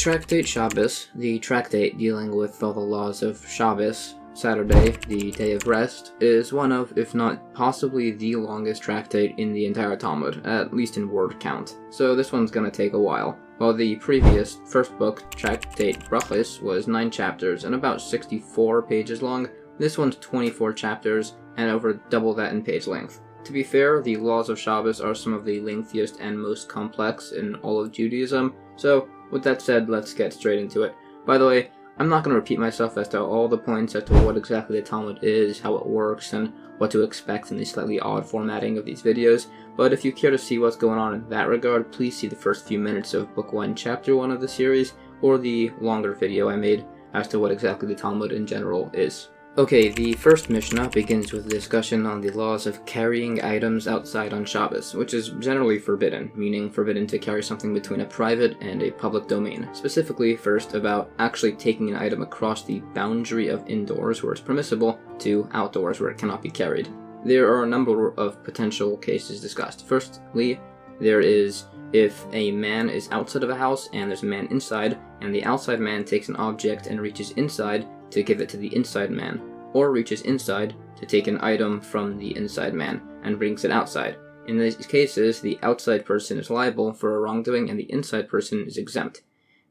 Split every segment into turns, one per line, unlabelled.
Tractate Shabbos, the tractate dealing with all the laws of Shabbos, Saturday, the day of rest, is one of, if not possibly the longest tractate in the entire Talmud, at least in word count, so this one's gonna take a while. While the previous first book, Tractate Brachos, was 9 chapters and about 64 pages long, this one's 24 chapters and over double that in page length. To be fair, the laws of Shabbos are some of the lengthiest and most complex in all of Judaism, so with that said, let's get straight into it. By the way, I'm not going to repeat myself as to all the points as to what exactly the Talmud is, how it works, and what to expect in the slightly odd formatting of these videos, but if you care to see what's going on in that regard, please see the first few minutes of Book 1, Chapter 1 of the series, or the longer video I made as to what exactly the Talmud in general is. Okay, the first Mishnah begins with a discussion on the laws of carrying items outside on Shabbos, which is generally forbidden, meaning forbidden to carry something between a private and a public domain. Specifically, first, about actually taking an item across the boundary of indoors where it's permissible to outdoors where it cannot be carried. There are a number of potential cases discussed. Firstly, there is if a man is outside of a house and there's a man inside, and the outside man takes an object and reaches inside to give it to the inside man, or reaches inside to take an item from the inside man and brings it outside. In these cases, the outside person is liable for a wrongdoing and the inside person is exempt.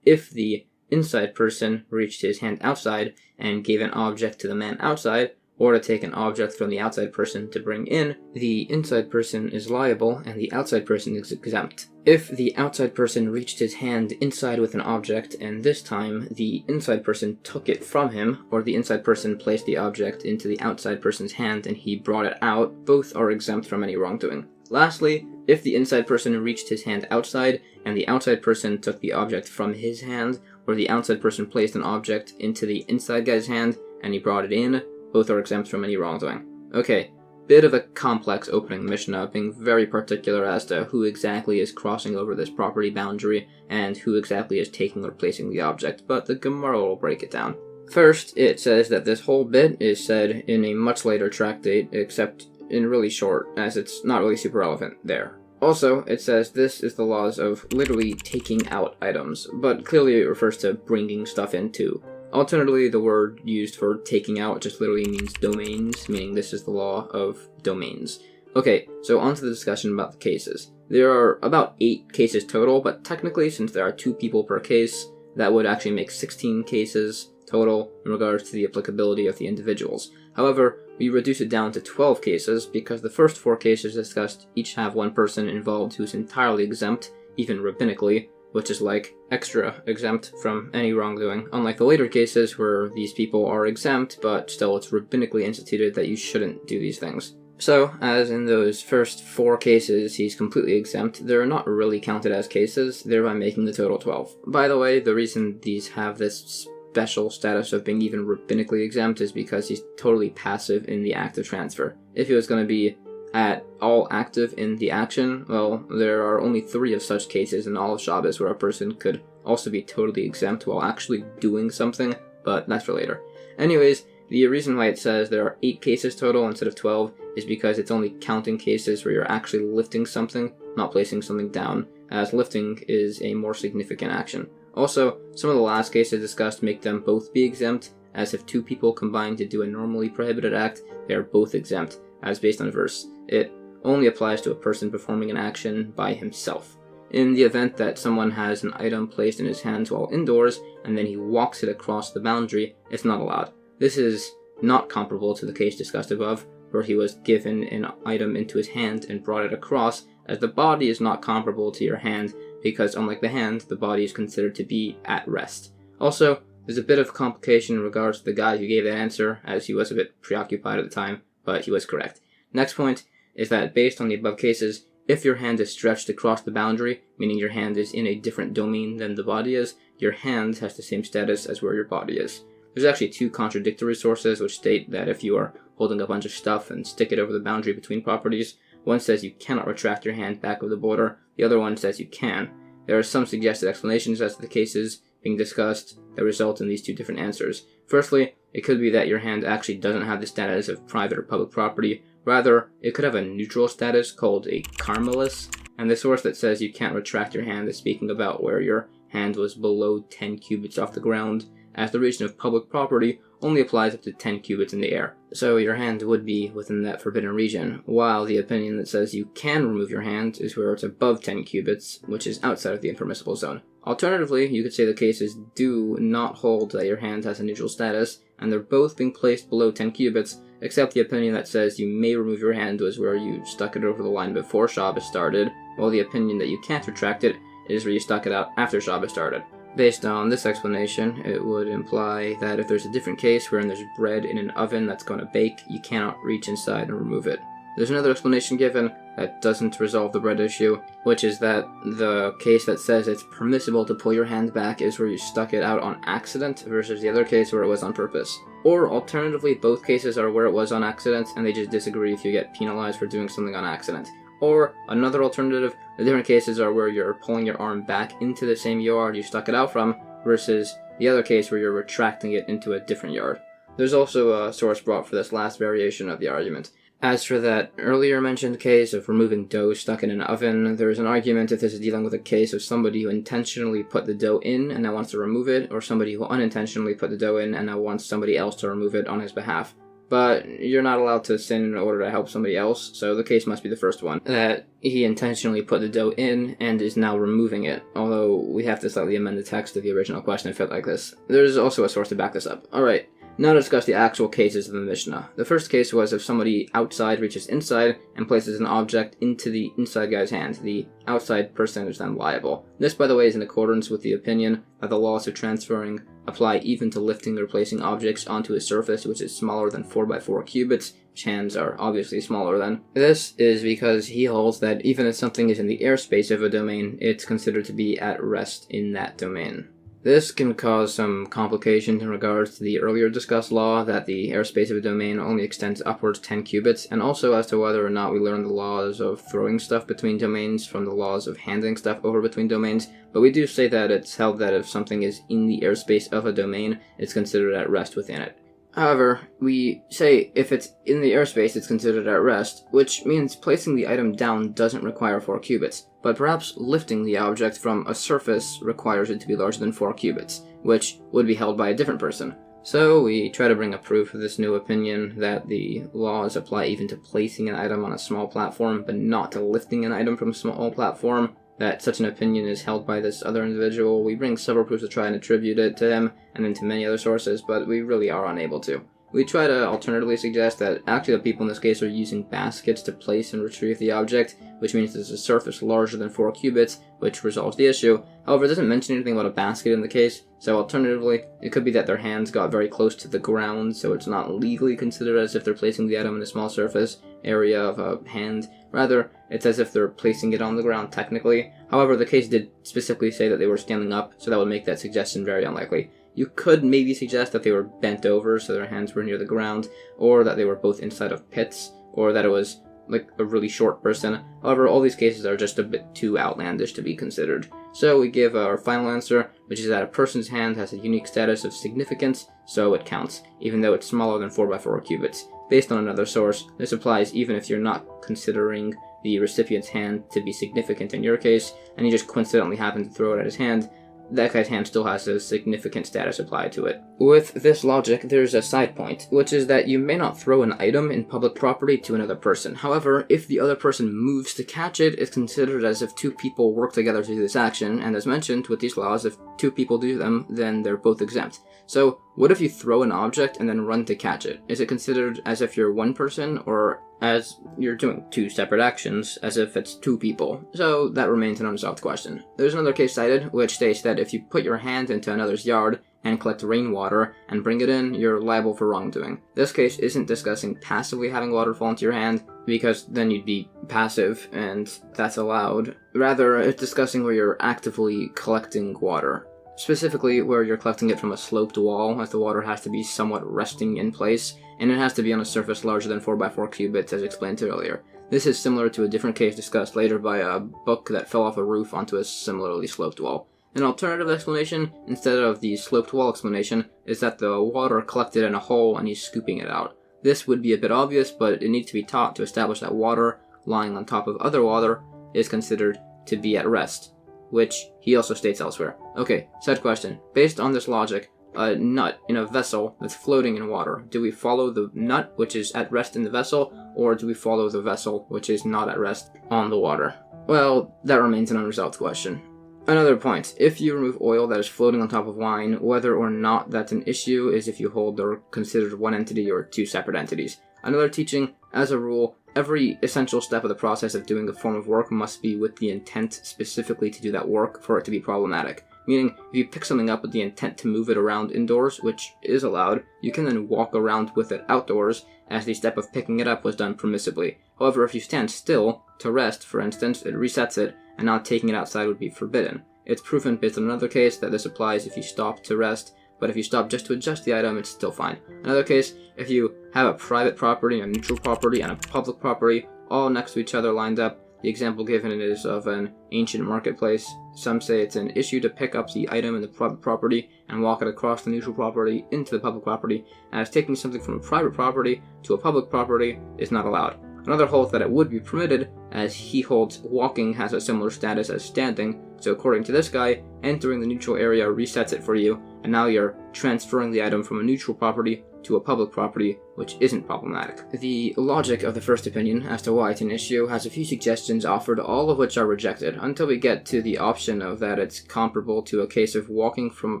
If the inside person reached his hand outside and gave an object to the man outside, or to take an object from the outside person to bring in, the inside person is liable and the outside person is exempt. If the outside person reached his hand inside with an object and this time the inside person took it from him, or the inside person placed the object into the outside person's hand and he brought it out, both are exempt from any wrongdoing. Lastly, if the inside person reached his hand outside and the outside person took the object from his hand, or the outside person placed an object into the inside guy's hand and he brought it in, both are exempt from any wrongdoing. Okay, bit of a complex opening Mishnah, being very particular as to who exactly is crossing over this property boundary and who exactly is taking or placing the object, but the Gemara will break it down. First, it says that this whole bit is said in a much later tractate, except in really short, as it's not really super relevant there. Also, it says this is the laws of literally taking out items, but clearly it refers to bringing stuff in too. Alternatively, the word used for taking out just literally means domains, meaning this is the law of domains. Okay, so on to the discussion about the cases. There are about 8 cases total, but technically, since there are 2 people per case, that would actually make 16 cases total in regards to the applicability of the individuals. However, we reduce it down to 12 cases because the first 4 cases discussed each have one person involved who's entirely exempt, even rabbinically, which is like extra exempt from any wrongdoing, unlike the later cases where these people are exempt, but still it's rabbinically instituted that you shouldn't do these things. So, as in those first 4 cases he's completely exempt, they're not really counted as cases, thereby making the total 12. By the way, the reason these have this special status of being even rabbinically exempt is because he's totally passive in the act of transfer. If he was going to be at all active in the action, well, there are only 3 of such cases in all of Shabbos where a person could also be totally exempt while actually doing something, but that's for later. Anyways, the reason why it says there are 8 cases total instead of 12 is because it's only counting cases where you're actually lifting something, not placing something down, as lifting is a more significant action. Also, some of the last cases discussed make them both be exempt, as if 2 people combine to do a normally prohibited act, they are both exempt, as based on a verse. It only applies to a person performing an action by himself. In the event that someone has an item placed in his hands while indoors, and then he walks it across the boundary, it's not allowed. This is not comparable to the case discussed above, where he was given an item into his hand and brought it across, as the body is not comparable to your hand, because unlike the hand, the body is considered to be at rest. Also, there's a bit of complication in regards to the guy who gave that answer, as he was a bit preoccupied at the time, but he was correct. Next point is that based on the above cases, if your hand is stretched across the boundary, meaning your hand is in a different domain than the body is, your hand has the same status as where your body is. There's actually 2 contradictory sources which state that if you are holding a bunch of stuff and stick it over the boundary between properties, one says you cannot retract your hand back of the border, the other one says you can. There are some suggested explanations as to the cases being discussed that result in these 2 different answers. Firstly, it could be that your hand actually doesn't have the status of private or public property. Rather, it could have a neutral status called a carmelis, and the source that says you can't retract your hand is speaking about where your hand was below 10 cubits off the ground, as the region of public property only applies up to 10 cubits in the air. So your hand would be within that forbidden region, while the opinion that says you can remove your hand is where it's above 10 cubits, which is outside of the impermissible zone. Alternatively, you could say the cases do not hold that your hand has a neutral status, and they're both being placed below 10 cubits, except the opinion that says you may remove your hand was where you stuck it over the line before Shabbos started, while the opinion that you can't retract it is where you stuck it out after Shabbos started. Based on this explanation, it would imply that if there's a different case wherein there's bread in an oven that's going to bake, you cannot reach inside and remove it. There's another explanation given that doesn't resolve the bread issue, which is that the case that says it's permissible to pull your hand back is where you stuck it out on accident versus the other case where it was on purpose. Or alternatively, both cases are where it was on accident and they just disagree if you get penalized for doing something on accident. Or another alternative, the different cases are where you're pulling your arm back into the same yard you stuck it out from versus the other case where you're retracting it into a different yard. There's also a source brought for this last variation of the argument. As for that earlier mentioned case of removing dough stuck in an oven, there's an argument if this is dealing with a case of somebody who intentionally put the dough in and now wants to remove it, or somebody who unintentionally put the dough in and now wants somebody else to remove it on his behalf. But you're not allowed to sin in order to help somebody else, so the case must be the first one, that he intentionally put the dough in and is now removing it, although we have to slightly amend the text of the original question to fit like this. There's also a source to back this up. Alright. Now to discuss the actual cases of the Mishnah. The first case was if somebody outside reaches inside and places an object into the inside guy's hand. The outside person is then liable. This, by the way, is in accordance with the opinion that the laws of transferring apply even to lifting or placing objects onto a surface which is smaller than 4x4 cubits, which hands are obviously smaller than. This is because he holds that even if something is in the airspace of a domain, it's considered to be at rest in that domain. This can cause some complications in regards to the earlier discussed law that the airspace of a domain only extends upwards 10 cubits, and also as to whether or not we learn the laws of throwing stuff between domains from the laws of handing stuff over between domains, but we do say that it's held that if something is in the airspace of a domain, it's considered at rest within it. However, we say if it's in the airspace, it's considered at rest, which means placing the item down doesn't require 4 cubits, but perhaps lifting the object from a surface requires it to be larger than 4 cubits, which would be held by a different person. So we try to bring a proof of this new opinion that the laws apply even to placing an item on a small platform, but not to lifting an item from a small platform, that such an opinion is held by this other individual. We bring several proofs to try and attribute it to him, and then to many other sources, but we really are unable to. We try to alternatively suggest that actually the people in this case are using baskets to place and retrieve the object, which means there's a surface larger than 4 cubits, which resolves the issue. However, it doesn't mention anything about a basket in the case, so alternatively, it could be that their hands got very close to the ground, so it's not legally considered as if they're placing the item in a small surface area of a hand. Rather, it's as if they're placing it on the ground technically. However, the case did specifically say that they were standing up, so that would make that suggestion very unlikely. You could maybe suggest that they were bent over so their hands were near the ground, or that they were both inside of pits, or that it was like a really short person. However, all these cases are just a bit too outlandish to be considered. So we give our final answer, which is that a person's hand has a unique status of significance, so it counts, even though it's smaller than 4x4 cubits. Based on another source, this applies even if you're not considering the recipient's hand to be significant in your case, and you just coincidentally happen to throw it at his hand. That guy's hand still has a significant status applied to it. With this logic, there's a side point, which is that you may not throw an item in public property to another person. However, if the other person moves to catch it, it's considered as if 2 people work together to do this action, and as mentioned with these laws, if 2 people do them, then they're both exempt. So, what if you throw an object and then run to catch it? Is it considered as if you're one person, or as you're doing 2 separate actions, as if it's 2 people? So that remains an unsolved question. There's another case cited, which states that if you put your hand into another's yard and collect rainwater and bring it in, you're liable for wrongdoing. This case isn't discussing passively having water fall into your hand, because then you'd be passive, and that's allowed. Rather, it's discussing where you're actively collecting water. Specifically where you're collecting it from a sloped wall, as the water has to be somewhat resting in place, and it has to be on a surface larger than 4x4 cubits as explained earlier. This is similar to a different case discussed later by a book that fell off a roof onto a similarly sloped wall. An alternative explanation, instead of the sloped wall explanation, is that the water collected in a hole and he's scooping it out. This would be a bit obvious, but it needs to be taught to establish that water lying on top of other water is considered to be at rest. which he also states elsewhere. Okay, said question. Based on this logic, a nut in a vessel that's floating in water, do we follow the nut, which is at rest in the vessel, or do we follow the vessel, which is not at rest on the water? Well, that remains an unresolved question. Another point, if you remove oil that is floating on top of wine, whether or not that's an issue is if you hold they're considered one entity or two separate entities. Another teaching, as a rule, every essential step of the process of doing a form of work must be with the intent specifically to do that work for it to be problematic. Meaning, if you pick something up with the intent to move it around indoors, which is allowed, you can then walk around with it outdoors, as the step of picking it up was done permissibly. However, if you stand still, to rest, for instance, it resets it, and now taking it outside would be forbidden. It's proven based on another case that this applies if you stop to rest, but if you stop just to adjust the item, it's still fine. Another case, if you have a private property, a neutral property, and a public property, all next to each other lined up, the example given is of an ancient marketplace. Some say it's an issue to pick up the item in the private property and walk it across the neutral property into the public property, as taking something from a private property to a public property is not allowed. Another holds that it would be permitted, as he holds walking has a similar status as standing, so according to this guy, entering the neutral area resets it for you, and now you're transferring the item from a neutral property to a public property, which isn't problematic. The logic of the first opinion as to why it's an issue has a few suggestions offered, all of which are rejected, until we get to the option of that it's comparable to a case of walking from a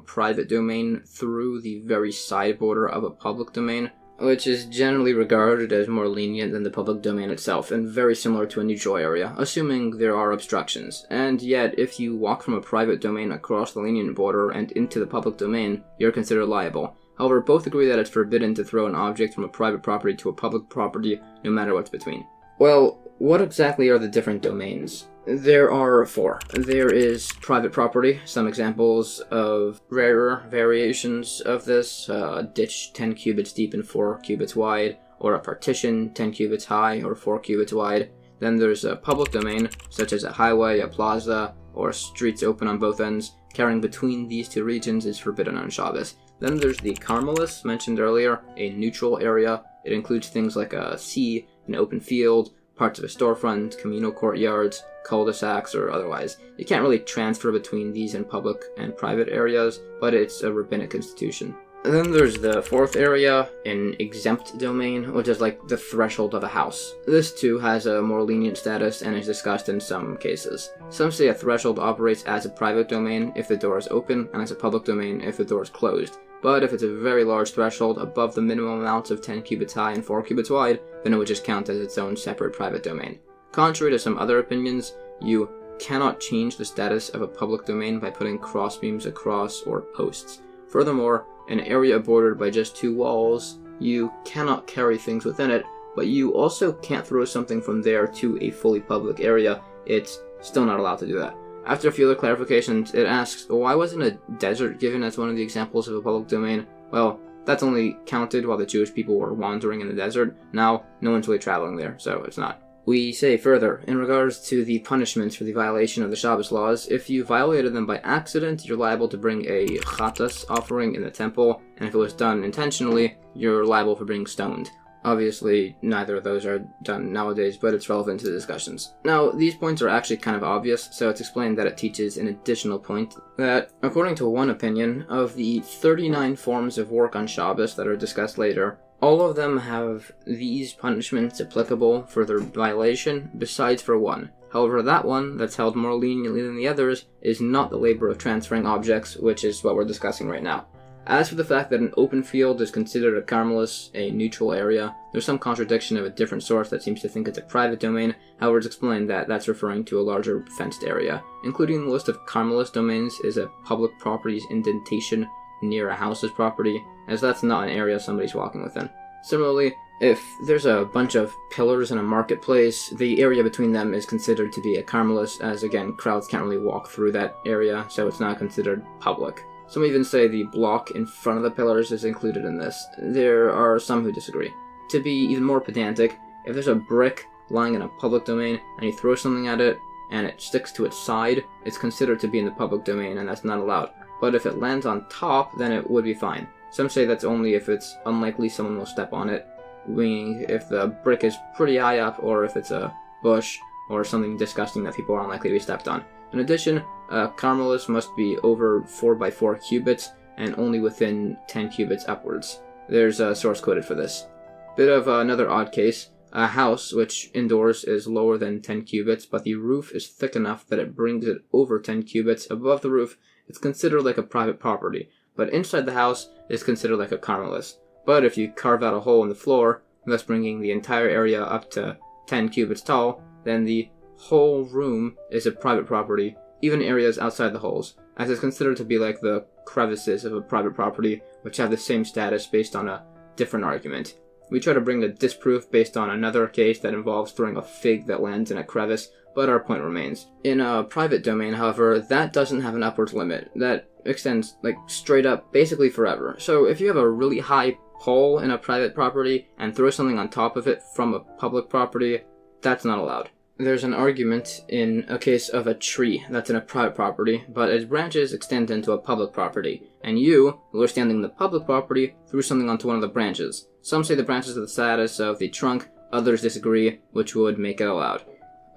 private domain through the very side border of a public domain, which is generally regarded as more lenient than the public domain itself, and very similar to a neutral area, assuming there are obstructions. And yet, if you walk from a private domain across the lenient border and into the public domain, you're considered liable. However, both agree that it's forbidden to throw an object from a private property to a public property, no matter what's between. Well, what exactly are the different domains? There are 4. There is private property, some examples of rarer variations of this, a ditch 10 cubits deep and 4 cubits wide, or a partition 10 cubits high or 4 cubits wide. Then there's a public domain, such as a highway, a plaza, or streets open on both ends. Carrying between these two regions is forbidden on Shabbos. Then there's the Carmelis, mentioned earlier, a neutral area. It includes things like a sea, an open field, parts of a storefront, communal courtyards, cul-de-sacs, or otherwise. You can't really transfer between these in public and private areas, but it's a rabbinic institution. And then there's the 4th area, an exempt domain, which is like the threshold of a house. This too has a more lenient status and is discussed in some cases. Some say a threshold operates as a private domain if the door is open, and as a public domain if the door is closed. But if it's a very large threshold above the minimum amounts of 10 cubits high and 4 cubits wide, then it would just count as its own separate private domain. Contrary to some other opinions, you cannot change the status of a public domain by putting crossbeams across or posts. Furthermore, an area bordered by just 2 walls, you cannot carry things within it, but you also can't throw something from there to a fully public area. It's still not allowed to do that. After a few other clarifications, it asks, why wasn't a desert given as one of the examples of a public domain? Well, that's only counted while the Jewish people were wandering in the desert. Now, no one's really traveling there, so it's not. We say further, in regards to the punishments for the violation of the Shabbos laws, if you violated them by accident, you're liable to bring a chatas offering in the temple, and if it was done intentionally, you're liable for being stoned. Obviously, neither of those are done nowadays, but it's relevant to the discussions. Now, these points are actually kind of obvious, so it's explained that it teaches an additional point that, according to one opinion, of the 39 forms of work on Shabbos that are discussed later, all of them have these punishments applicable for their violation, besides for one. However, that one, that's held more leniently than the others, is not the labor of transferring objects, which is what we're discussing right now. As for the fact that an open field is considered a Carmelis, a neutral area, there's some contradiction of a different source that seems to think it's a private domain. However, it's explained that that's referring to a larger fenced area. Including in the list of Carmelis domains is a public property's indentation near a house's property, as that's not an area somebody's walking within. Similarly, if there's a bunch of pillars in a marketplace, the area between them is considered to be a Carmelis, as again, crowds can't really walk through that area, so it's not considered public. Some even say the block in front of the pillars is included in this. There are some who disagree. To be even more pedantic, if there's a brick lying in a public domain and you throw something at it and it sticks to its side, it's considered to be in the public domain and that's not allowed. But if it lands on top, then it would be fine. Some say that's only if it's unlikely someone will step on it, meaning if the brick is pretty high up or if it's a bush or something disgusting that people are unlikely to be stepped on. In addition, A carmelis must be over 4 by 4 cubits and only within 10 cubits upwards. There's a source quoted for this. Bit of another odd case. A house which indoors is lower than 10 cubits, but the roof is thick enough that it brings it over 10 cubits above the roof. It's considered like a private property, but inside the house is considered like a carmelis. But if you carve out a hole in the floor, thus bringing the entire area up to 10 cubits tall, then the whole room is a private property, even areas outside the holes, as it's considered to be like the crevices of a private property, which have the same status based on a different argument. We try to bring a disproof based on another case that involves throwing a fig that lands in a crevice, but our point remains. In a private domain, however, that doesn't have an upwards limit. That extends, like, straight up, basically forever. So if you have a really high hole in a private property and throw something on top of it from a public property, that's not allowed. There's an argument in a case of a tree that's in a private property, but its branches extend into a public property, and you, who are standing in the public property, threw something onto one of the branches. Some say the branches are the status of the trunk, others disagree, which would make it allowed.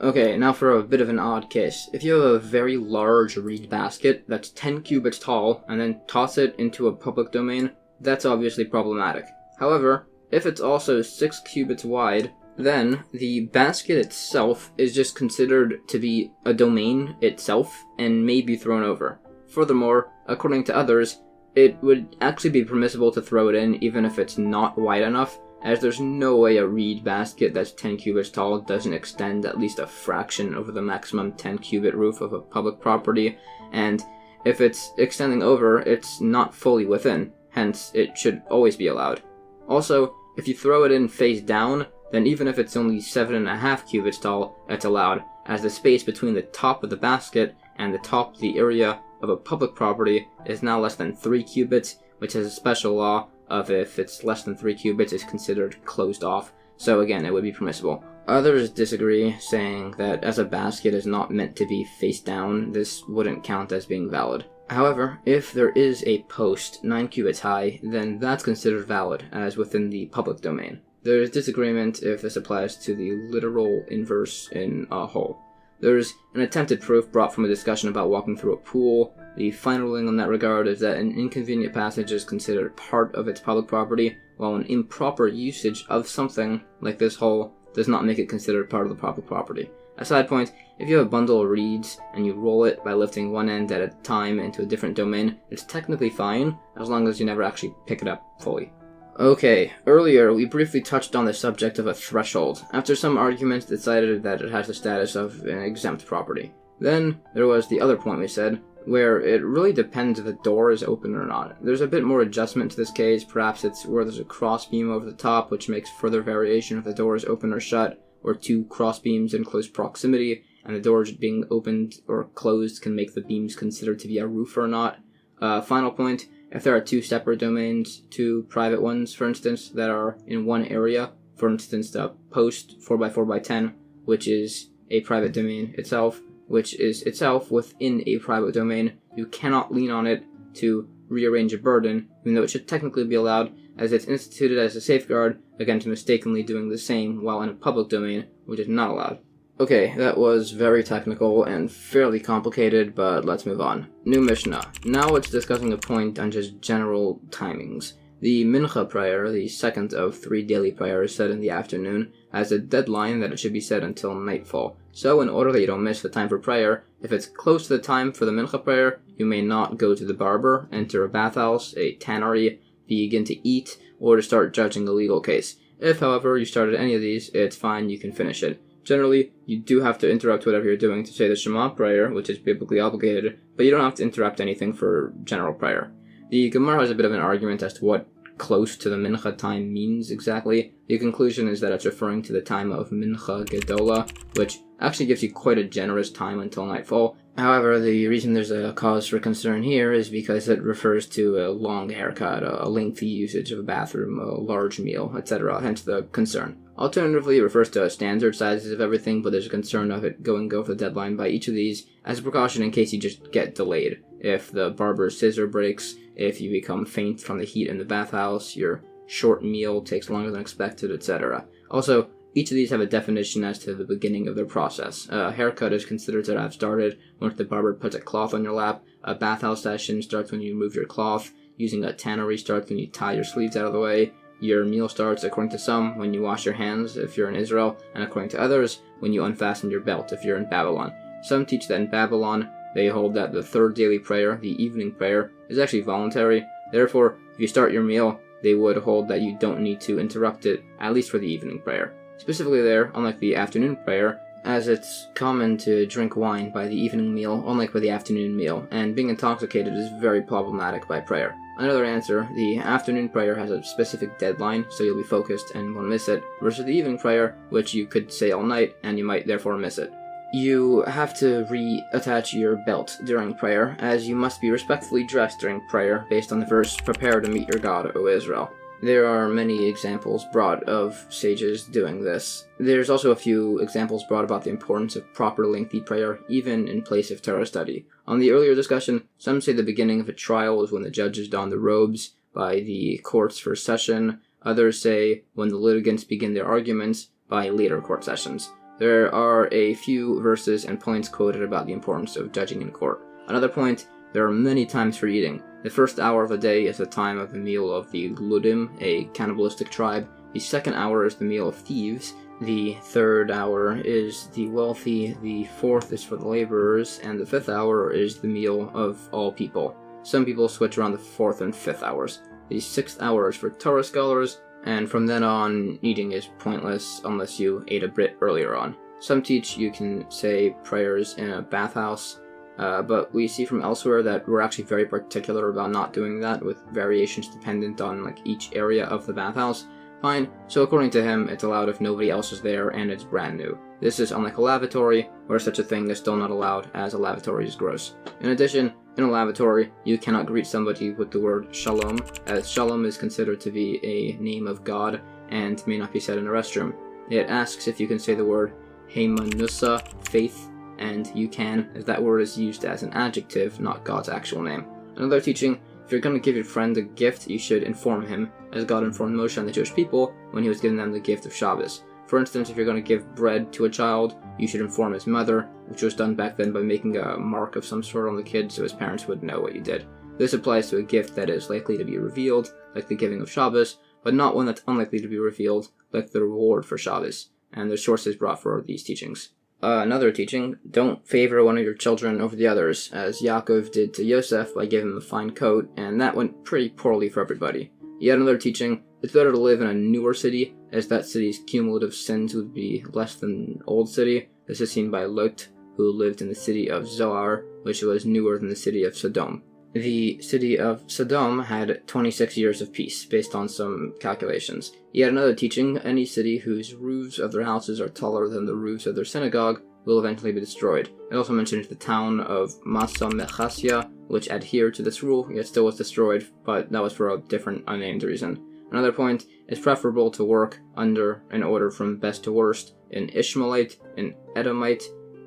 Okay, now for a bit of an odd case. If you have a very large reed basket that's 10 cubits tall, and then toss it into a public domain, that's obviously problematic. However, if it's also 6 cubits wide, then the basket itself is just considered to be a domain itself and may be thrown over. Furthermore, according to others, it would actually be permissible to throw it in even if it's not wide enough, as there's no way a reed basket that's 10 cubits tall doesn't extend at least a fraction over the maximum 10 cubit roof of a public property, and if it's extending over, it's not fully within, hence it should always be allowed. Also, if you throw it in face down, then even if it's only 7.5 cubits tall, it's allowed, as the space between the top of the basket and the top of the area of a public property is now less than 3 cubits, which has a special law of if it's less than 3 cubits, it's considered closed off, so again, it would be permissible. Others disagree, saying that as a basket is not meant to be face down, this wouldn't count as being valid. However, if there is a post 9 cubits high, then that's considered valid, as within the public domain. There is disagreement if this applies to the literal inverse in a hole. There's an attempted proof brought from a discussion about walking through a pool. The final ruling on that regard is that an inconvenient passage is considered part of its public property, while an improper usage of something, like this hole, does not make it considered part of the public property. A side point, if you have a bundle of reeds and you roll it by lifting one end at a time into a different domain, it's technically fine, as long as you never actually pick it up fully. Okay, earlier we briefly touched on the subject of a threshold, after some arguments decided that it has the status of an exempt property. Then there was the other point we said, where it really depends if the door is open or not. There's a bit more adjustment to this case, perhaps it's where there's a crossbeam over the top which makes further variation if the door is open or shut, or 2 crossbeams in close proximity, and the doors being opened or closed can make the beams considered to be a roof or not. Final point, if there are 2 separate domains, 2 private ones, for instance, that are in one area, for instance, the post 4x4x10, which is a private domain itself, which is itself within a private domain, you cannot lean on it to rearrange a burden, even though it should technically be allowed, as it's instituted as a safeguard against mistakenly doing the same while in a public domain, which is not allowed. Okay, that was very technical and fairly complicated, but let's move on. New Mishnah. Now it's discussing a point on just general timings. The Mincha prayer, the second of 3 daily prayers said in the afternoon, has a deadline that it should be said until nightfall. So in order that you don't miss the time for prayer, if it's close to the time for the Mincha prayer, you may not go to the barber, enter a bathhouse, a tannery, begin to eat, or to start judging a legal case. If, however, you started any of these, it's fine, you can finish it. Generally, you do have to interrupt whatever you're doing to say the Shema prayer, which is biblically obligated, but you don't have to interrupt anything for general prayer. The Gemara has a bit of an argument as to what close to the Mincha time means exactly. The conclusion is that it's referring to the time of Mincha Gedola, which actually gives you quite a generous time until nightfall. However, the reason there's a cause for concern here is because it refers to a long haircut, a lengthy usage of a bathroom, a large meal, etc., hence the concern. Alternatively, it refers to standard sizes of everything, but there's a concern of it going over the deadline by each of these as a precaution in case you just get delayed. If the barber's scissor breaks, if you become faint from the heat in the bathhouse, your short meal takes longer than expected, etc. Also, Each of these have a definition as to the beginning of their process. A haircut is considered to have started when the barber puts a cloth on your lap. A bathhouse session starts when you remove your cloth. Using a tannery starts when you tie your sleeves out of the way. Your meal starts, according to some, when you wash your hands if you're in Israel, and according to others, when you unfasten your belt if you're in Babylon. Some teach that in Babylon, they hold that the third daily prayer, the evening prayer, is actually voluntary. Therefore, if you start your meal, they would hold that you don't need to interrupt it, at least for the evening prayer. Specifically there, unlike the afternoon prayer, as it's common to drink wine by the evening meal, unlike by the afternoon meal, and being intoxicated is very problematic by prayer. Another answer, the afternoon prayer has a specific deadline, so you'll be focused and won't miss it, versus the evening prayer, which you could say all night, and you might therefore miss it. You have to reattach your belt during prayer, as you must be respectfully dressed during prayer, based on the verse, "Prepare to meet your God, O Israel." There are many examples brought of sages doing this. There's also a few examples brought about the importance of proper lengthy prayer, even in place of Torah study. On the earlier discussion, some say the beginning of a trial is when the judges don the robes by the court's first session. Others say when the litigants begin their arguments by later court sessions. There are a few verses and points quoted about the importance of judging in court. Another point, there are many times for eating. The first hour of the day is the time of the meal of the Gludim, a cannibalistic tribe. The second hour is the meal of thieves. The third hour is the wealthy. The fourth is for the laborers. And the fifth hour is the meal of all people. Some people switch around the fourth and fifth hours. The sixth hour is for Torah scholars, and from then on, eating is pointless unless you ate a bit earlier on. Some teach you can say prayers in a bathhouse, but we see from elsewhere that we're actually very particular about not doing that, with variations dependent on each area of the bathhouse. Fine, so according to him, it's allowed if nobody else is there and it's brand new. This is unlike a lavatory, where such a thing is still not allowed, as a lavatory is gross. In addition, in a lavatory, you cannot greet somebody with the word shalom, as shalom is considered to be a name of God and may not be said in a restroom. It asks if you can say the word heimanusa, faith, and you can, as that word is used as an adjective, not God's actual name. Another teaching, if you're going to give your friend a gift, you should inform him, as God informed Moshe and the Jewish people when he was giving them the gift of Shabbos. For instance, if you're going to give bread to a child, you should inform his mother, which was done back then by making a mark of some sort on the kid so his parents would know what you did. This applies to a gift that is likely to be revealed, like the giving of Shabbos, but not one that's unlikely to be revealed, like the reward for Shabbos, and there's sources brought for these teachings. Another teaching, don't favor one of your children over the others, as Yaakov did to Yosef by giving him a fine coat, and that went pretty poorly for everybody. Yet another teaching, it's better to live in a newer city, as that city's cumulative sins would be less than an old city. This is seen by Lot, who lived in the city of Zoar, which was newer than the city of Sodom. The city of Sodom had 26 years of peace, based on some calculations. Yet another teaching, any city whose roofs of their houses are taller than the roofs of their synagogue will eventually be destroyed. It also mentions the town of Masa Mechasya, which adhered to this rule, yet still was destroyed, but that was for a different unnamed reason. Another point, it's preferable to work under an order from best to worst, an Ishmaelite, an Edomite,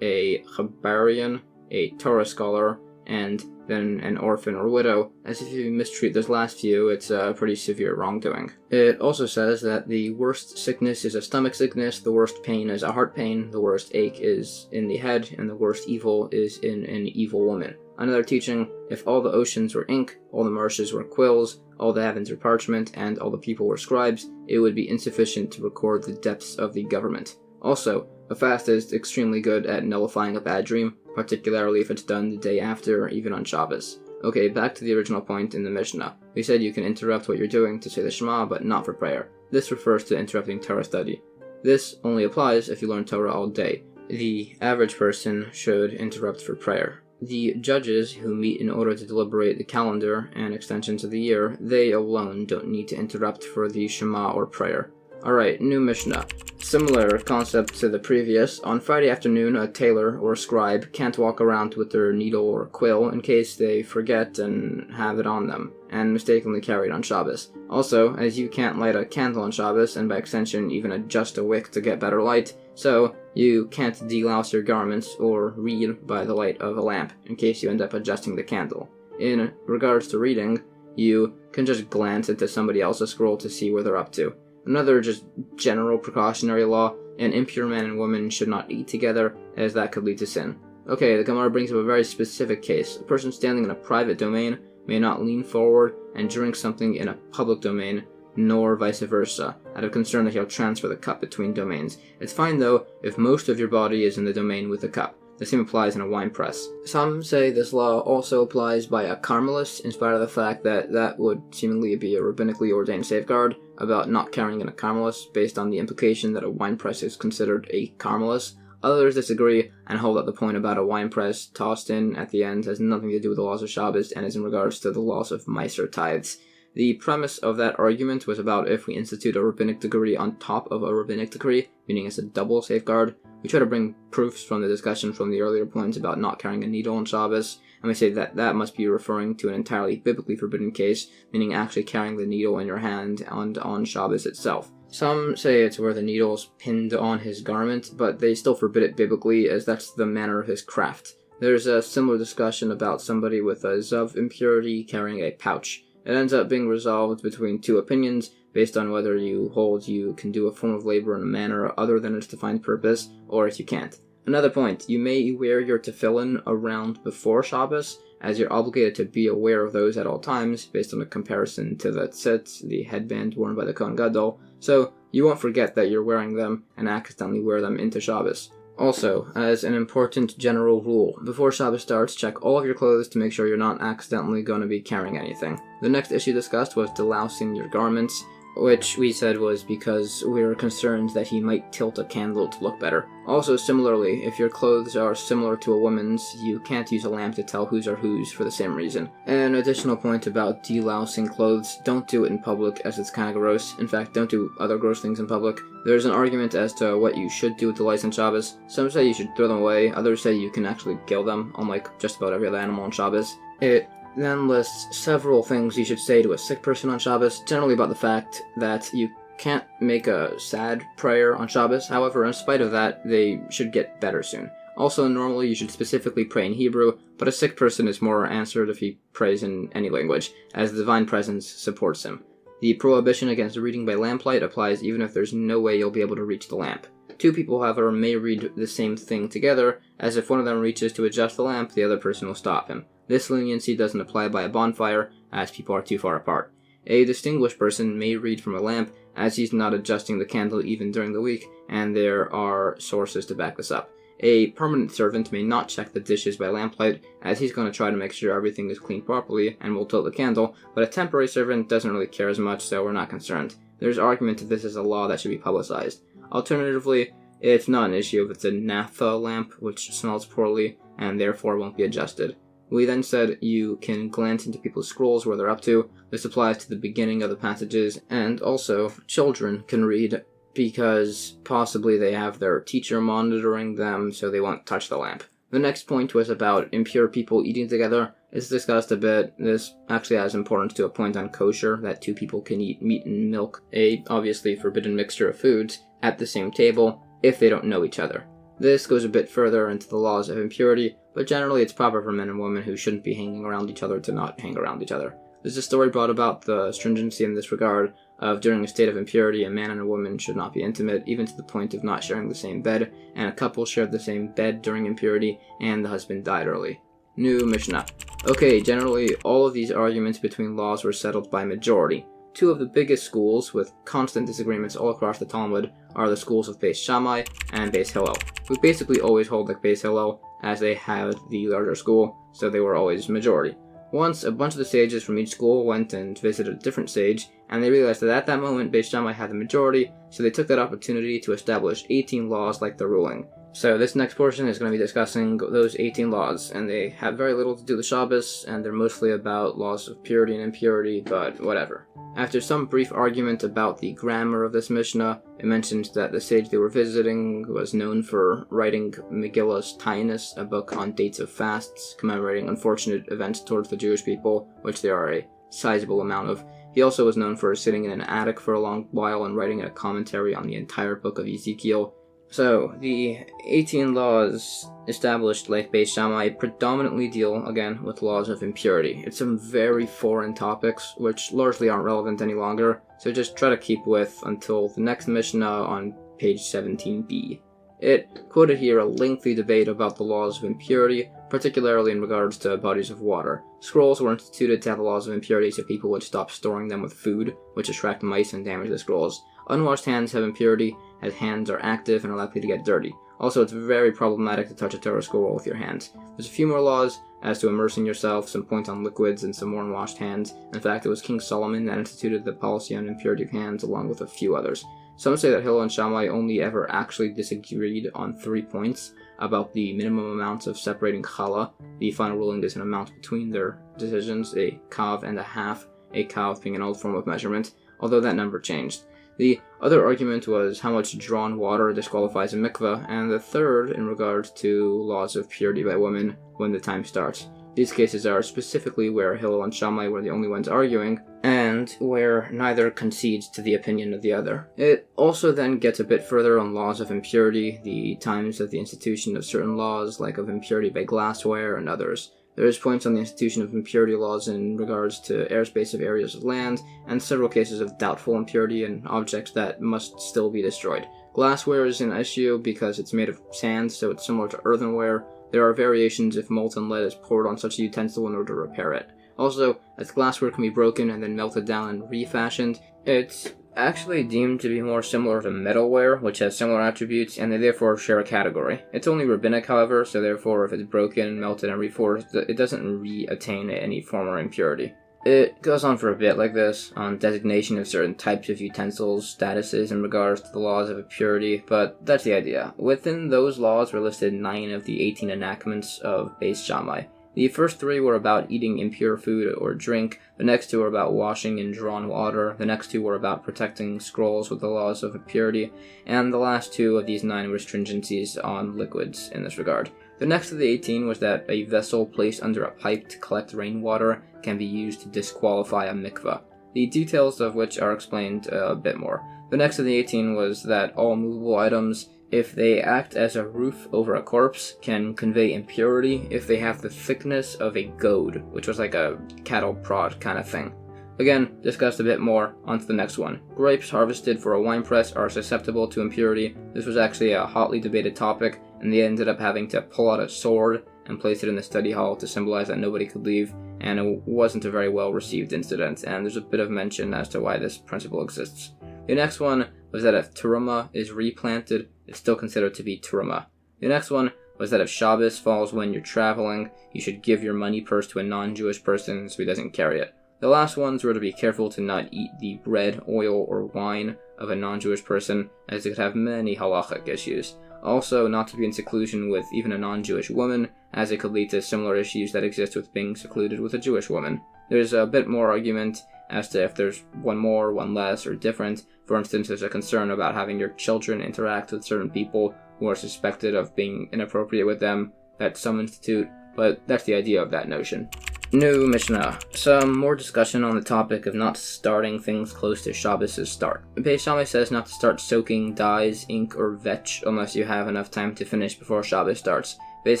a Chabarian, a Torah scholar, and then an orphan or widow, as if you mistreat those last few, it's a pretty severe wrongdoing. It also says that the worst sickness is a stomach sickness, the worst pain is a heart pain, the worst ache is in the head, and the worst evil is in an evil woman. Another teaching, if all the oceans were ink, all the marshes were quills, all the heavens were parchment, and all the people were scribes, it would be insufficient to record the depths of the government. Also, a fast is extremely good at nullifying a bad dream, particularly if it's done the day after, even on Shabbos. Okay, back to the original point in the Mishnah. We said you can interrupt what you're doing to say the Shema, but not for prayer. This refers to interrupting Torah study. This only applies if you learn Torah all day. The average person should interrupt for prayer. The judges who meet in order to deliberate the calendar and extensions of the year, they alone don't need to interrupt for the Shema or prayer. Alright, new Mishnah. Similar concept to the previous. On Friday afternoon, a tailor or scribe can't walk around with their needle or quill in case they forget and have it on them, and mistakenly carry it on Shabbos. Also, as you can't light a candle on Shabbos, and by extension even adjust a wick to get better light, so you can't delouse your garments or read by the light of a lamp in case you end up adjusting the candle. In regards to reading, you can just glance into somebody else's scroll to see where they're up to. Another just general precautionary law: an impure man and woman should not eat together, as that could lead to sin. Okay, the Gemara brings up a very specific case. A person standing in a private domain may not lean forward and drink something in a public domain, nor vice versa, out of concern that he'll transfer the cup between domains. It's fine though if most of your body is in the domain with the cup. The same applies in a wine press. Some say this law also applies by a Carmelist, in spite of the fact that that would seemingly be a rabbinically ordained safeguard about not carrying in a Carmelist, based on the implication that a wine press is considered a Carmelist. Others disagree and hold that the point about a wine press tossed in at the end has nothing to do with the laws of Shabbos and is in regards to the laws of Meiser tithes. The premise of that argument was about if we institute a rabbinic decree on top of a rabbinic decree, meaning it's a double safeguard. We try to bring proofs from the discussion from the earlier points about not carrying a needle on Shabbos, and we say that that must be referring to an entirely biblically forbidden case, meaning actually carrying the needle in your hand and on Shabbos itself. Some say it's where the needle's pinned on his garment, but they still forbid it biblically, as that's the manner of his craft. There's a similar discussion about somebody with a Zav impurity carrying a pouch. It ends up being resolved between two opinions, based on whether you hold you can do a form of labor in a manner other than its defined purpose, or if you can't. Another point, you may wear your tefillin around before Shabbos, as you're obligated to be aware of those at all times, based on a comparison to the tzitz, the headband worn by the Kohen Gadol, so you won't forget that you're wearing them and accidentally wear them into Shabbos. Also, as an important general rule, before Shabbos starts, check all of your clothes to make sure you're not accidentally going to be carrying anything. The next issue discussed was delousing your garments, which we said was because we were concerned that he might tilt a candle to look better. Also, similarly, if your clothes are similar to a woman's, you can't use a lamp to tell whose are whose for the same reason. An additional point about delousing clothes: don't do it in public, as it's kind of gross. In fact, don't do other gross things in public. There's an argument as to what you should do with the lice on Shabbos. Some say you should throw them away, others say you can actually kill them, unlike just about every other animal on Shabbos. It then lists several things you should say to a sick person on Shabbos, generally about the fact that you can't make a sad prayer on Shabbos. However, in spite of that, they should get better soon. Also, normally you should specifically pray in Hebrew, but a sick person is more answered if he prays in any language, as the divine presence supports him. The prohibition against reading by lamplight applies even if there's no way you'll be able to reach the lamp. Two people, however, may read the same thing together, as if one of them reaches to adjust the lamp, the other person will stop him. This leniency doesn't apply by a bonfire, as people are too far apart. A distinguished person may read from a lamp, as he's not adjusting the candle even during the week, and there are sources to back this up. A permanent servant may not check the dishes by lamplight, as he's going to try to make sure everything is cleaned properly and will tilt the candle, but a temporary servant doesn't really care as much, so we're not concerned. There's argument that this is a law that should be publicized. Alternatively, it's not an issue if it's a naphtha lamp, which smells poorly, and therefore won't be adjusted. We then said you can glance into people's scrolls where they're up to. This applies to the beginning of the passages, and also children can read because possibly they have their teacher monitoring them so they won't touch the lamp. The next point was about impure people eating together. It's discussed a bit. This actually has importance to a point on kosher, that two people can eat meat and milk, a obviously forbidden mixture of foods, at the same table if they don't know each other. This goes a bit further into the laws of impurity, but generally it's proper for men and women who shouldn't be hanging around each other to not hang around each other. There's a story brought about the stringency in this regard of during a state of impurity, a man and a woman should not be intimate, even to the point of not sharing the same bed, and a couple shared the same bed during impurity, and the husband died early. New Mishnah. Okay, generally all of these arguments between laws were settled by majority. Two of the biggest schools, with constant disagreements all across the Talmud, are the schools of Beis Shammai and Beis Hillel. We basically always hold like Beis Hillel, as they had the larger school, so they were always majority. Once, a bunch of the sages from each school went and visited a different sage, and they realized that at that moment Beis Shammai had the majority, so they took that opportunity to establish 18 laws like the ruling. So this next portion is going to be discussing those 18 laws, and they have very little to do with Shabbos, and they're mostly about laws of purity and impurity, but whatever. After some brief argument about the grammar of this Mishnah, it mentions that the sage they were visiting was known for writing Megillus Tainus, a book on dates of fasts, commemorating unfortunate events towards the Jewish people, which there are a sizable amount of. He also was known for sitting in an attic for a long while and writing a commentary on the entire book of Ezekiel. So, the 18 laws established like Beis Shammai predominantly deal, again, with laws of impurity. It's some very foreign topics, which largely aren't relevant any longer, so just try to keep with until the next Mishnah on page 17b. It quoted here a lengthy debate about the laws of impurity, particularly in regards to bodies of water. Scrolls were instituted to have laws of impurity so people would stop storing them with food, which attract mice and damage the scrolls. Unwashed hands have impurity, as hands are active and are likely to get dirty. Also, it's very problematic to touch a Torah scroll with your hands. There's a few more laws as to immersing yourself, some points on liquids, and some more unwashed hands. In fact, it was King Solomon that instituted the policy on impurity of hands, along with a few others. Some say that Hillel and Shammai only ever actually disagreed on 3 points about the minimum amounts of separating challah. The final ruling is an amount between their decisions, a kav and a half, a kav being an old form of measurement, although that number changed. The other argument was how much drawn water disqualifies a mikveh, and the third in regards to laws of purity by women when the time starts. These cases are specifically where Hillel and Shammai were the only ones arguing, and where neither concedes to the opinion of the other. It also then gets a bit further on laws of impurity, the times of the institution of certain laws, like of impurity by glassware and others. There is points on the institution of impurity laws in regards to airspace of areas of land, and several cases of doubtful impurity and objects that must still be destroyed. Glassware is an issue because it's made of sand, so it's similar to earthenware. There are variations if molten lead is poured on such a utensil in order to repair it. Also, as glassware can be broken and then melted down and refashioned, it's actually deemed to be more similar to metalware, which has similar attributes, and they therefore share a category. It's only rabbinic, however, so therefore if it's broken, melted, and reforged, it doesn't re-attain any former impurity. It goes on for a bit like this, on designation of certain types of utensils, statuses in regards to the laws of impurity, but that's the idea. Within those laws were listed 9 of the 18 enactments of Beis Shammai. The first 3 were about eating impure food or drink, the next 2 were about washing in drawn water, the next 2 were about protecting scrolls with the laws of impurity, and the last 2 of these 9 were stringencies on liquids in this regard. The next of the 18 was that a vessel placed under a pipe to collect rainwater can be used to disqualify a mikveh, the details of which are explained a bit more. The next of the 18 was that all movable items, if they act as a roof over a corpse, can convey impurity if they have the thickness of a goad, which was like a cattle prod kind of thing. Again, discussed a bit more, on to the next one. Grapes harvested for a wine press are susceptible to impurity. This was actually a hotly debated topic, and they ended up having to pull out a sword and place it in the study hall to symbolize that nobody could leave, and it wasn't a very well received incident, and there's a bit of mention as to why this principle exists. The next one was that if terumah is replanted, it's still considered to be terumah. The next one was that if Shabbos falls when you're traveling, you should give your money purse to a non-Jewish person so he doesn't carry it. The last ones were to be careful to not eat the bread, oil, or wine of a non-Jewish person, as it could have many halachic issues. Also, not to be in seclusion with even a non-Jewish woman, as it could lead to similar issues that exist with being secluded with a Jewish woman. There's a bit more argument as to if there's one more, one less, or different. For instance, there's a concern about having your children interact with certain people who are suspected of being inappropriate with them. That's some institute, but that's the idea of that notion. New Mishnah. Some more discussion on the topic of not starting things close to Shabbos' start. Beis Shammai says not to start soaking dyes, ink, or vetch unless you have enough time to finish before Shabbos starts. Beis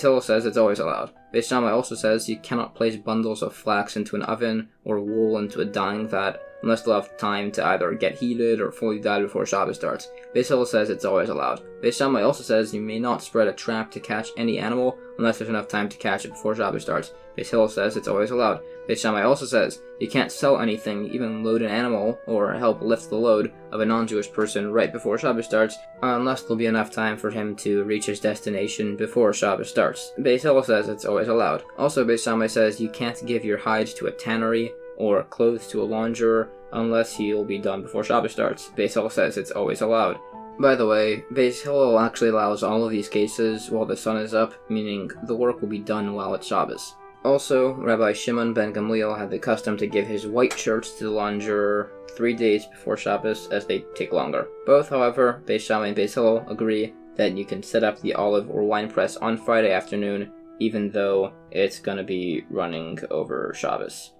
Hillel says it's always allowed. Beis Shammai also says you cannot place bundles of flax into an oven or wool into a dyeing vat unless they'll have time to either get heated or fully dyed before Shabbos starts. Beis Hillel says it's always allowed. Beis Shammai also says you may not spread a trap to catch any animal unless there's enough time to catch it before Shabbos starts. Beis Hillel says it's always allowed. Beis Shammai also says you can't sell anything, even load an animal or help lift the load of a non-Jewish person right before Shabbos starts, unless there'll be enough time for him to reach his destination before Shabbos starts. Beis Hillel says it's always allowed. Also, Beis Shammai says you can't give your hides to a tannery or clothes to a launderer unless he'll be done before Shabbos starts. Beis Hillel says it's always allowed. By the way, Beis Hillel actually allows all of these cases while the sun is up, meaning the work will be done while it's Shabbos. Also, Rabbi Shimon ben Gamliel had the custom to give his white shirts to the launderer 3 days before Shabbos, as they take longer. Both, however, Beis Shammai and Beis Hillel agree that you can set up the olive or wine press on Friday afternoon, even though it's going to be running over Shabbos.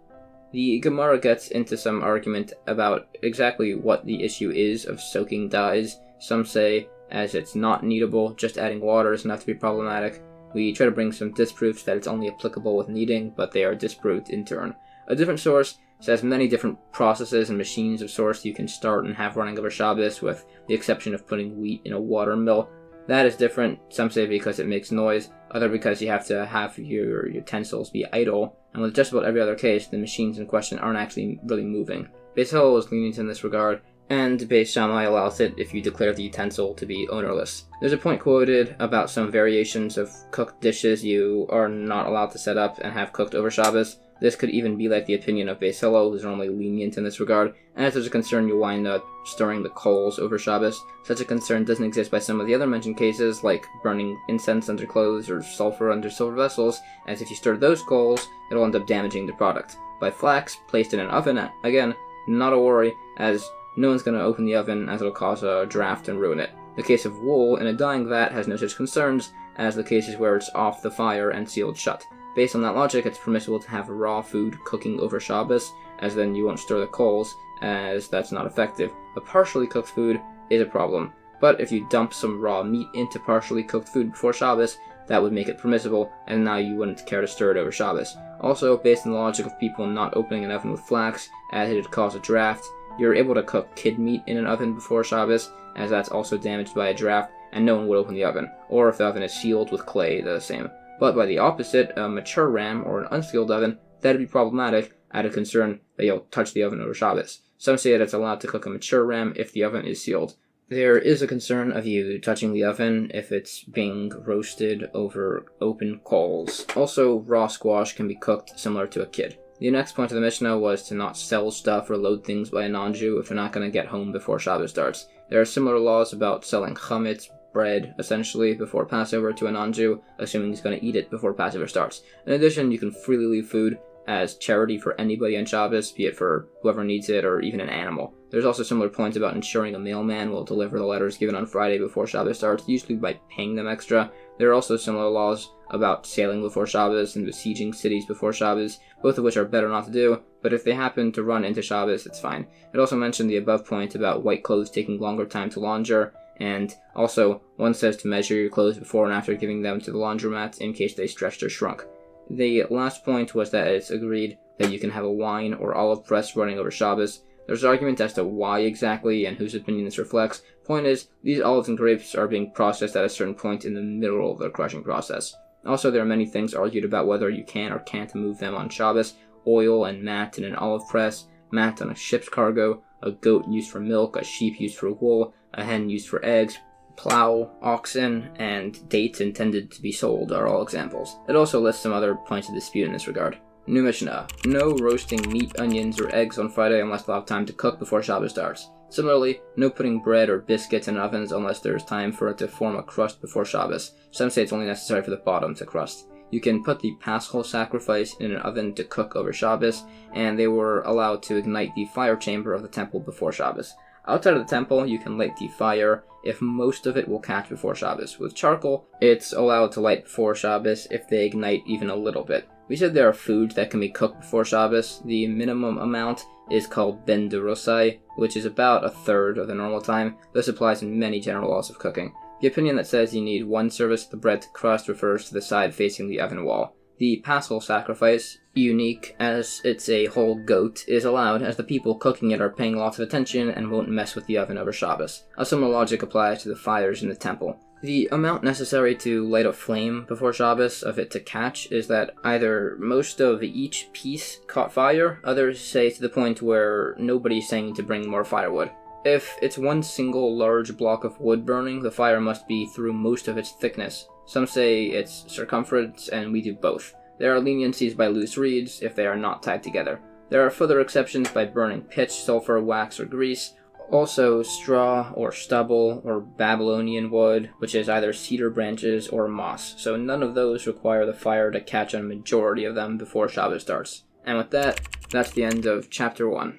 The Gemara gets into some argument about exactly what the issue is of soaking dyes. Some say, as it's not kneadable. Just adding water is enough to be problematic. We try to bring some disproofs that it's only applicable with kneading, but they are disproved in turn. A different source says many different processes and machines of sorts you can start and have running over Shabbos, with the exception of putting wheat in a water mill. That is different, some say because it makes noise, other because you have to have your utensils be idle, and with just about every other case, the machines in question aren't actually really moving. Beis Hillel is lenient in this regard, and Beis Shammai allows it if you declare the utensil to be ownerless. There's a point quoted about some variations of cooked dishes you are not allowed to set up and have cooked over Shabbos. This could even be like the opinion of Beis Hillel, who's normally lenient in this regard, and if there's a concern you'll wind up stirring the coals over Shabbos. Such a concern doesn't exist by some of the other mentioned cases, like burning incense under clothes or sulfur under silver vessels, as if you stir those coals, it'll end up damaging the product. By flax, placed in an oven, again, not a worry, as no one's going to open the oven as it'll cause a draft and ruin it. The case of wool in a dyeing vat has no such concerns as the cases where it's off the fire and sealed shut. Based on that logic, it's permissible to have raw food cooking over Shabbos, as then you won't stir the coals, as that's not effective. A partially cooked food is a problem, but if you dump some raw meat into partially cooked food before Shabbos, that would make it permissible, and now you wouldn't care to stir it over Shabbos. Also, based on the logic of people not opening an oven with flax, as it'd cause a draft, you're able to cook kid meat in an oven before Shabbos, as that's also damaged by a draft, and no one would open the oven, or if the oven is sealed with clay, the same. But by the opposite, a mature ram or an unsealed oven, that'd be problematic, out of concern that you'll touch the oven over Shabbos. Some say that it's allowed to cook a mature ram if the oven is sealed. There is a concern of you touching the oven if it's being roasted over open coals. Also, raw squash can be cooked similar to a kid. The next point of the Mishnah was to not sell stuff or load things by a non-Jew if they're not going to get home before Shabbos starts. There are similar laws about selling chametz, bread, essentially, before Passover to a non-Jew, assuming he's going to eat it before Passover starts. In addition, you can freely leave food as charity for anybody on Shabbos, be it for whoever needs it or even an animal. There's also similar points about ensuring a mailman will deliver the letters given on Friday before Shabbos starts, usually by paying them extra. There are also similar laws about sailing before Shabbos and besieging cities before Shabbos, both of which are better not to do, but if they happen to run into Shabbos, it's fine. It also mentioned the above point about white clothes taking longer time to launder, and also, one says to measure your clothes before and after giving them to the laundromat in case they stretched or shrunk. The last point was that it's agreed that you can have a wine or olive press running over Shabbos. There's argument as to why exactly and whose opinion this reflects. Point is, these olives and grapes are being processed at a certain point in the middle of their crushing process. Also, there are many things argued about whether you can or can't move them on Shabbos. Oil and mat in an olive press, mat on a ship's cargo, a goat used for milk, a sheep used for wool, a hen used for eggs, plow, oxen, and dates intended to be sold are all examples. It also lists some other points of dispute in this regard. New Mishnah. No roasting meat, onions, or eggs on Friday unless they'll have time to cook before Shabbos starts. Similarly, no putting bread or biscuits in ovens unless there is time for it to form a crust before Shabbos. Some say it's only necessary for the bottom to crust. You can put the paschal sacrifice in an oven to cook over Shabbos, and they were allowed to ignite the fire chamber of the temple before Shabbos. Outside of the temple, you can light the fire if most of it will catch before Shabbos. With charcoal, it's allowed to light before Shabbos if they ignite even a little bit. We said there are foods that can be cooked before Shabbos. The minimum amount is called ben derosai, which is about a third of the normal time. This applies in many general laws of cooking. The opinion that says you need one service of the bread to crust refers to the side facing the oven wall. The paschal sacrifice, unique as it's a whole goat, is allowed as the people cooking it are paying lots of attention and won't mess with the oven over Shabbos. A similar logic applies to the fires in the temple. The amount necessary to light a flame before Shabbos of it to catch is that either most of each piece caught fire, others say to the point where nobody's saying to bring more firewood. If it's one single large block of wood burning, the fire must be through most of its thickness. Some say it's circumference, and we do both. There are leniencies by loose reeds if they are not tied together. There are further exceptions by burning pitch, sulfur, wax, or grease. Also, straw or stubble or Babylonian wood, which is either cedar branches or moss. So none of those require the fire to catch on a majority of them before Shabbos starts. And with that, that's the end of Chapter 1.